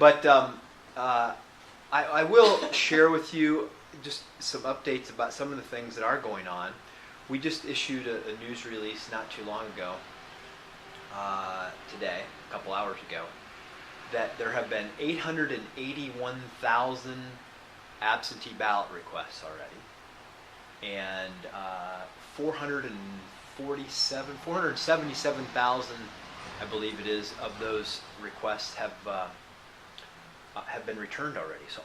But I will share with you just some updates about some of the things that are going on. We just issued a news release not too long ago, today, a couple hours ago, that there have been 881,000 absentee ballot requests already, and 477,000, I believe it is, of those requests have been returned already. So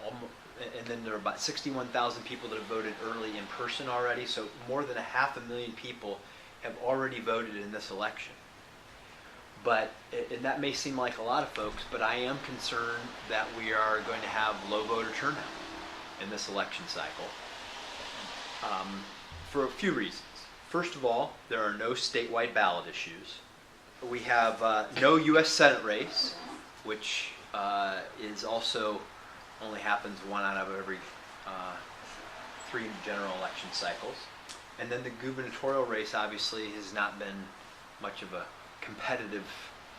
and then there are about 61,000 people that have voted early in person already. So more than 500,000 people have already voted in this election. But and that may seem like a lot of folks, but I am concerned that we are going to have low voter turnout in this election cycle for a few reasons. First of all, there are no statewide ballot issues. We have no U.S. Senate race, which is also only happens 1 out of every 3 general election cycles. And then the gubernatorial race obviously has not been much of a competitive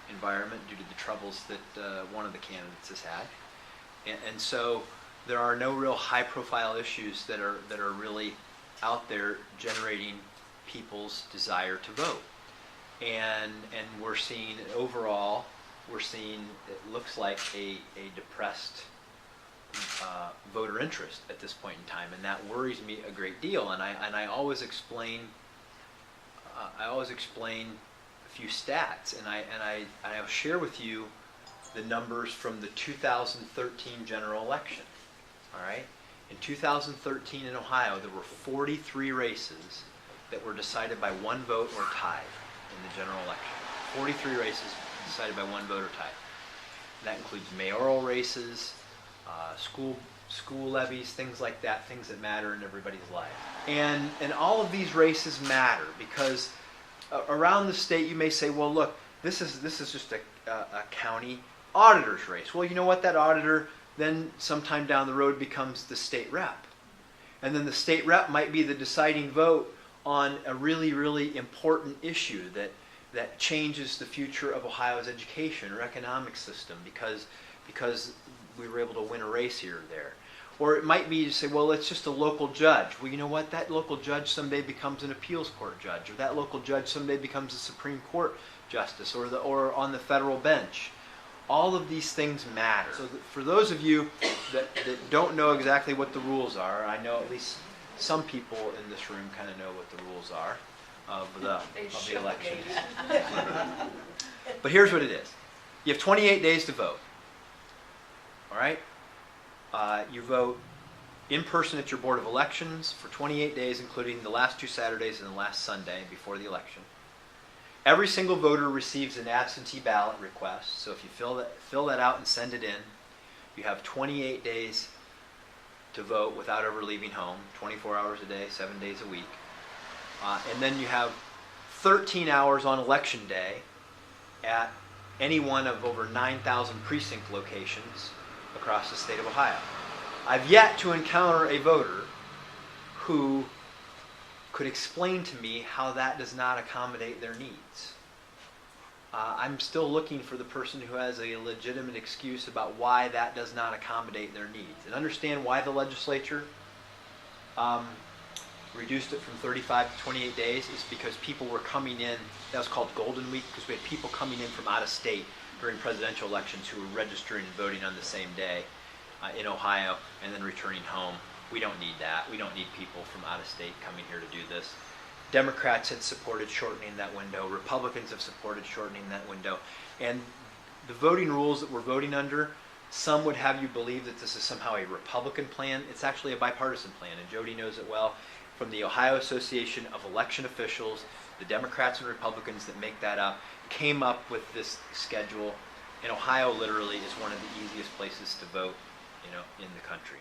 environment due to the troubles that one of the candidates has had. And so there are no real high-profile issues that are really out there generating people's desire to vote. And we're seeing overall, it looks like a depressed voter interest at this point in time, and that worries me a great deal. And I always explain a few stats, and I'll share with you the numbers from the 2013 general election. All right, in 2013 in Ohio, there were 43 races that were decided by one vote or tied in the general election. 43 races decided by one vote or tied. That includes mayoral races, school levies, things like that, things that matter in everybody's life. And all of these races matter because around the state you may say, well, look, this is just a county auditor's race. Well, you know what? That auditor then sometime down the road becomes the state rep. And then the state rep might be the deciding vote on a really, really important issue that changes the future of Ohio's education or economic system because we were able to win a race here or there. Or it might be to say, well, it's just a local judge. Well, you know what? That local judge someday becomes an appeals court judge, or that local judge someday becomes a Supreme Court justice, or on the federal bench. All of these things matter. So for those of you that don't know exactly what the rules are, I know at least some people in this room kind of know what the rules are of the election. But here's what it is. You have 28 days to vote. All right? You vote in person at your Board of Elections for 28 days, including the last 2 Saturdays and the last Sunday before the election. Every single voter receives an absentee ballot request. So if you fill that out and send it in, you have 28 days to vote without ever leaving home, 24 hours a day, 7 days a week. And then you have 13 hours on Election Day at any one of over 9,000 precinct locations across the state of Ohio. I've yet to encounter a voter who could explain to me how that does not accommodate their needs. I'm still looking for the person who has a legitimate excuse about why that does not accommodate their needs. And understand why the legislature reduced it from 35 to 28 days is because people were coming in, that was called Golden Week, because we had people coming in from out of state during presidential elections who were registering and voting on the same day in Ohio and then returning home. We don't need that. We don't need people from out of state coming here to do this. Democrats had supported shortening that window. Republicans have supported shortening that window. And the voting rules that we're voting under, some would have you believe that this is somehow a Republican plan. It's actually a bipartisan plan, and Jody knows it well. From the Ohio Association of Election Officials, the Democrats and Republicans that make that up came up with this schedule. And Ohio literally is one of the easiest places to vote, in the country.